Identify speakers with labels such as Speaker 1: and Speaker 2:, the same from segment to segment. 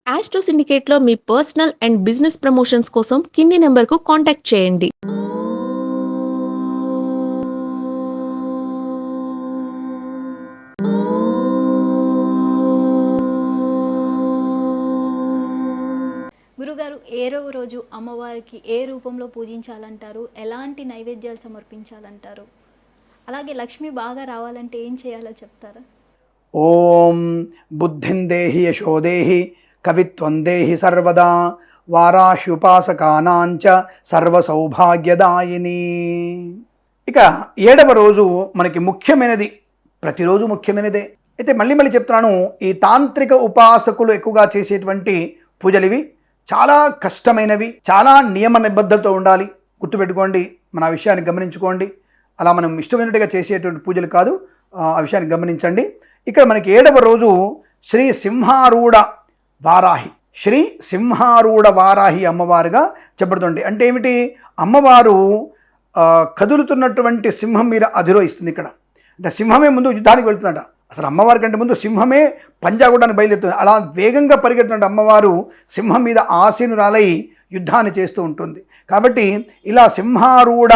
Speaker 1: Astro సిండికేట్‌లో మీ personal and business promotions కోసం కింది నంబర్‌కు కాంటాక్ట్ చేయండి.
Speaker 2: గురుగారు ఏరవ రోజు అమ్మవారికి ఏ రూపంలో పూజించాలంటారు? ఎలాంటి నైవేద్యాలు సమర్పించాలంటారు? అలాగే లక్ష్మి బాగా రావాలంటే ఏం చేయాలో చెప్తారా?
Speaker 3: ఓం బుద్ధిం దేహి యశోదేహి కవిత్వం దేహి సర్వదా వారాహ్యుపాసకానాంచ సర్వసౌభాగ్యదాయిని. ఇక 7వ రోజు మనకి ముఖ్యమైనది, ప్రతిరోజు ముఖ్యమైనదే. అయితే మళ్ళీ మళ్ళీ చెప్తున్నాను, ఈ తాంత్రిక ఉపాసకులు ఎక్కువగా చేసేటువంటి పూజలు ఇవి చాలా కష్టమైనవి, చాలా నియమ నిబద్ధతతో ఉండాలి. గుర్తుపెట్టుకోండి, మన ఆ విషయాన్ని గమనించుకోండి. అలా మనం ఇష్టమైనట్టుగా చేసేటువంటి పూజలు కాదు, ఆ విషయాన్ని గమనించండి. ఇక్కడ మనకి 7వ రోజు శ్రీ సింహారూఢ వారాహి, శ్రీ సింహారూఢ వారాహి అమ్మవారుగా చెప్పబడుతుంది. అంటే ఏమిటి? అమ్మవారు కదులుతున్నటువంటి సింహం మీద అధిరోహిస్తుంది. ఇక్కడ అంటే సింహమే ముందు యుద్ధానికి వెళ్తుందట. అసలు అమ్మవారి కంటే ముందు సింహమే పంజాగుడానికి బయలుదేరుతుంది. అలా వేగంగా పరిగెత్తున్నట్టు అమ్మవారు సింహం మీద ఆసీనురాలై యుద్ధాన్ని చేస్తూ ఉంటుంది. కాబట్టి ఇలా సింహారూఢ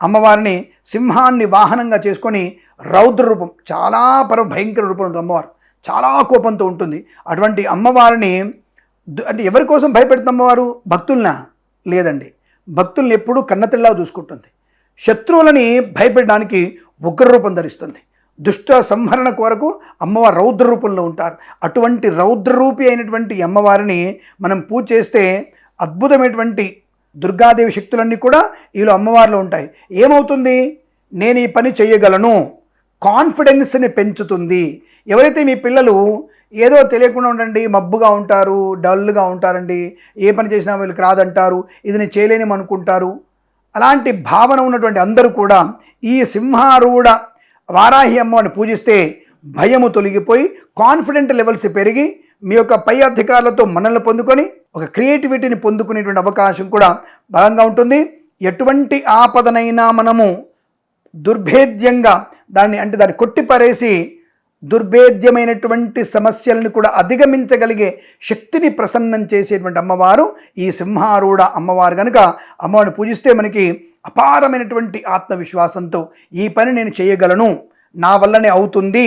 Speaker 3: అమ్మవారిని, సింహాన్ని వాహనంగా చేసుకొని రౌద్ర రూపం, చాలా భయంకర రూపం ఉంటుంది అమ్మవారు, చాలా కోపంతో ఉంటుంది. అటువంటి అమ్మవారిని అంటే ఎవరి కోసం భయపెడుతుంది అమ్మవారు? భక్తులనా? లేదండి, భక్తుల్ని ఎప్పుడూ కన్నతల్లా చూసుకుంటుంది. శత్రువులని భయపెట్టడానికి ఉగ్ర రూపం ధరిస్తుంది. దుష్ట సంహరణ కొరకు అమ్మవారు రౌద్ర రూపంలో ఉంటారు. అటువంటి రౌద్రరూపి అయినటువంటి అమ్మవారిని మనం పూజ చేస్తే అద్భుతమైనటువంటి దుర్గాదేవి శక్తులన్నీ కూడా ఈలో అమ్మవారిలో ఉంటాయి. ఏమవుతుంది? నేను ఈ పని చేయగలను, కాన్ఫిడెన్స్ని పెంచుతుంది. ఎవరైతే మీ పిల్లలు ఏదో తెలియకుండా ఉండండి, మబ్బుగా ఉంటారు, డల్గా ఉంటారండి, ఏ పని చేసినా వీళ్ళకి రాదంటారు, ఇది నేను చేయలేని అనుకుంటారు, అలాంటి భావన ఉన్నటువంటి అందరూ కూడా ఈ సింహారూఢ వారాహి అమ్మవారిని పూజిస్తే భయము తొలగిపోయి కాన్ఫిడెంట్ లెవెల్స్ పెరిగి మీ యొక్క పై అధికారులతో మనల్ని పొందుకొని ఒక క్రియేటివిటీని పొందుకునేటువంటి అవకాశం కూడా బలంగా ఉంటుంది. ఎటువంటి ఆపదనైనా మనము దుర్భేద్యంగా దాన్ని కొట్టిపారేసి దుర్భేద్యమైనటువంటి సమస్యలను కూడా అధిగమించగలిగే శక్తిని ప్రసన్నం చేసేటువంటి అమ్మవారు ఈ సింహారూఢ అమ్మవారు. కనుక అమ్మవారిని పూజిస్తే మనకి అపారమైనటువంటి ఆత్మవిశ్వాసంతో ఈ పని నేను చేయగలను, నా వల్లనే అవుతుంది,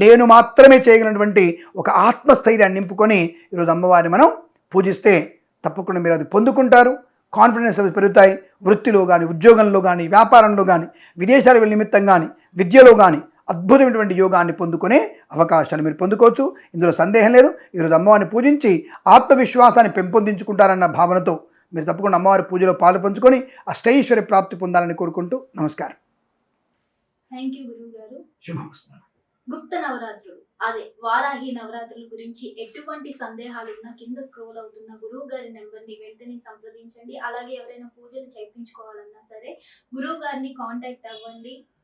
Speaker 3: నేను మాత్రమే చేయగలిగినటువంటి ఒక ఆత్మస్థైర్యాన్ని నింపుకొని ఈరోజు అమ్మవారిని మనం పూజిస్తే తప్పకుండా మీరు అది పొందుకుంటారు. కాన్ఫిడెన్స్ అవి పెరుగుతాయి. వృత్తిలో కానీ, ఉద్యోగంలో కానీ, వ్యాపారంలో కానీ, విదేశాల వెళ్ళి నిమిత్తం కానీ, విద్యలో కానీ అద్భుతమైనటువంటి యోగాన్ని పొందుకునే అవకాశాలు మీరు పొందుకోవచ్చు. ఇందులో సందేహం లేదు. ఈరోజు అమ్మవారిని పూజించి ఆత్మవిశ్వాసాన్ని పెంపొందించుకుంటారన్న భావనతో మీరు తప్పకుండా అమ్మవారి పూజలో పాలు పంచుకొని అష్టైశ్వర్య ప్రాప్తి పొందాలని కోరుకుంటూ నమస్కారం.
Speaker 2: థ్యాంక్ యూ గురువు గారు.
Speaker 3: శుభమస్తు.
Speaker 2: గుప్త నవరాత్రులు, అదే వారాహి నవరాత్రుల గురించి ఎటువంటి సందేహాలు ఉన్నా కింద స్క్రోల్ అవుతున్న గురువు గారి నెంబర్ని వెంటనే సంప్రదించండి. అలాగే ఎవరైనా పూజలు చేయించుకోవాలన్నా సరే గురువు గారిని కాంటాక్ట్ అవ్వండి.